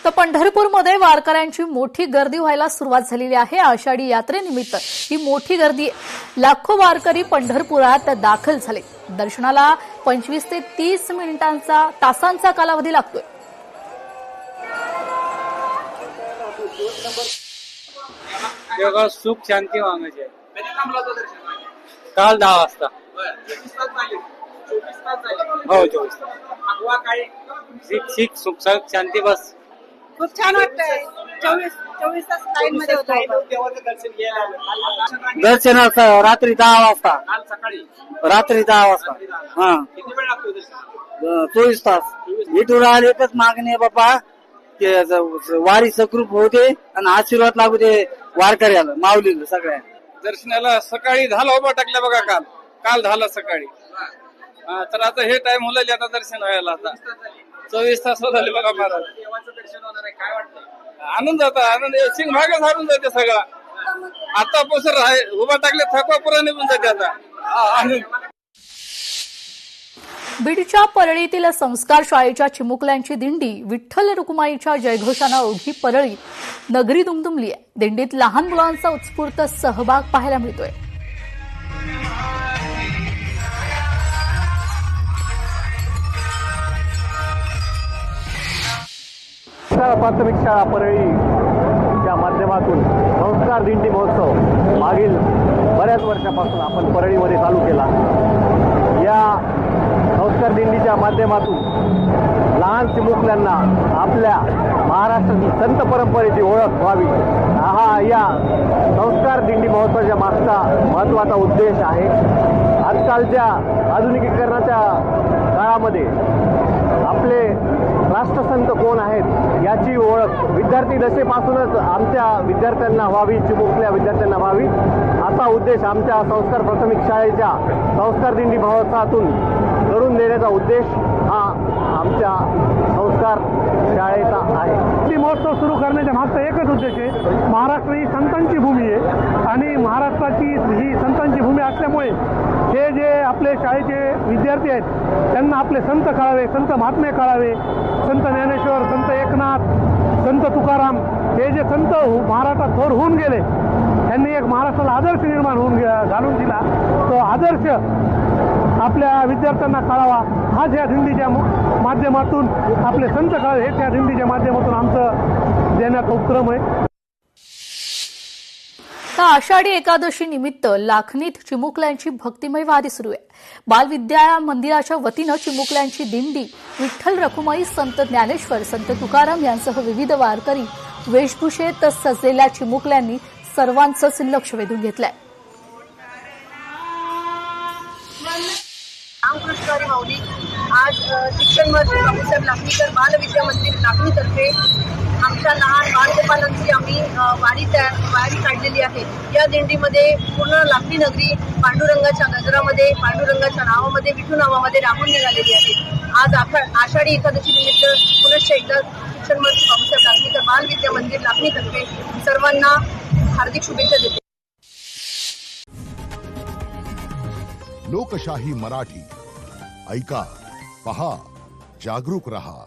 तर पंढरपूरमध्ये वारकऱ्यांची मोठी गर्दी व्हायला सुरुवात झालेली आहे। आषाढी यात्रेनिमित्त ही मोठी गर्दी, लाखो वारकरी पंढरपुरात दाखल झाले। दर्शनाला 25 ते 30 तासांचा कालावधी लागतोय। सुख शांती मागायची आहे। काल 10 वाजता। हो 24 तास। शिक सुख शांती बस। खूप छान वाटतंय। 24 तास लाईन मध्ये होतो। दर्शनाचं रात्री 10 वाजता। रात्री 10 वाजता। हा किती वेळ लागतो दर्शनाला? 24 तास। इथून आले एकच मागणी आहे बाप्पा की वारी सकृप होते आणि आशीर्वाद लागू दे वारकऱ्याला, माऊलीला सगळ्या। दर्शनाला सकाळी 10ला उभा टाकल्या बघा। काल 10ला सकाळी। तर आता हे टाइम होईल आता दर्शन व्हायला। आता 24 तास झाले बघा महाराज। देवाचं दर्शन होणार आहे, काय वाटतंय? आनंद जाता आनंद सिंग भागच हारून जाते सगळा। आतापासून उभा टाकले थकवा पुरा निघून जाते आता। आनंद। बीडच्या परळीतील संस्कार शाळेच्या चिमुकल्यांची दिंडी विठ्ठल रुक्माईच्या जयघोषानं अवघी परळी नगरी दुमदुमली आहे। दिंडीत लहान मुलांचा उत्स्फूर्त सहभाग पाहायला मिळतोय। प्राथमिक शाळा परळीच्या माध्यमातून संस्कार दिंडी महोत्सव मागील बऱ्याच वर्षापासून आपण परळीमध्ये चालू केला। या संस्कार दिंडीच्या माध्यमातून लहान चिमुकल्यांना आपल्या महाराष्ट्रातील संत परंपरेची ओळख व्हावी, हा या संस्कार दिंडी महोत्सवाच्या मागचा महत्त्वाचा उद्देश आहे। आजकालच्या आधुनिकीकरणाच्या काळामध्ये आपले राष्ट्रसंत कोण आहेत याची ओळख विद्यार्थी दशेपासूनच आमच्या विद्यार्थ्यांना व्हावी, चिमुकल्या विद्यार्थ्यांना व्हावी, असा उद्देश आमच्या संस्कार प्राथमिक शाळेच्या संस्कार दिंडी महोत्सवातून करून देण्याचा उद्देश हा आमच्या संस्कार शाळेचा आहे। दिंडी महोत्सव सुरू करण्याच्या मागचा एकच उद्देश आहे, महाराष्ट्र ही संतांची भूमी आहे आणि महाराष्ट्राची ही संतांची भूमी असल्यामुळे हे जे आपले शाळेचे विद्यार्थी आहेत त्यांना आपले संत कळावे, संत महात्मे कळावे। संत ज्ञानेश्वर, संत एकनाथ, संत तुकाराम हे जे संत महाराष्ट्रात थोर होऊन गेले, त्यांनी एक महाराष्ट्राला आदर्श निर्माण घालून दिला। तो आदर्श आपल्या विद्यार्थ्यांना कळावा, हाच या दिंडीच्या माध्यमातून आपले संत कळावे, हे त्या दिंडीच्या माध्यमातून आमचं देण्याचा उपक्रम आहे। तर आषाढी एकादशी निमित्त लाखनीत चिमुकल्यांची भक्तिमय वारी सुरू आहे। बालविद्या मंदिराच्या वतीनं चिमुकल्यांची दिंडी विठ्ठल रखुमाई, संत ज्ञानेश्वर, संत तुकाराम यांसह विविध वारकरी वेशभूषेत सजलेल्या चिमुकल्यांनी सर्वांचंच लक्ष वेधून घेतलंय। रामकृष्ण माऊली आज शिक्षण मंत्री डॉ. लाखनीकर बालविद्या मंदिर लाखनीतर्फे आमच्या लहान बालगोपालांची आम्ही वारी काढलेली आहे। या दिंडीमध्ये पूर्ण लाखनी नगरी पांडुरंगाच्या नगरामध्ये, पांडुरंगाच्या नावामध्ये, विठू नावामध्ये राहून निघालेली आहे। आज आषाढी एकादशी निमित्त पुनश्च एकदा शिक्षण मंत्री डॉ. लाखनीकर बालविद्या मंदिर लाखनीतर्फे सर्वांना हार्दिक शुभेच्छा देते। लोकशाही मराठी ऐका, पहा, जागरूक रहा।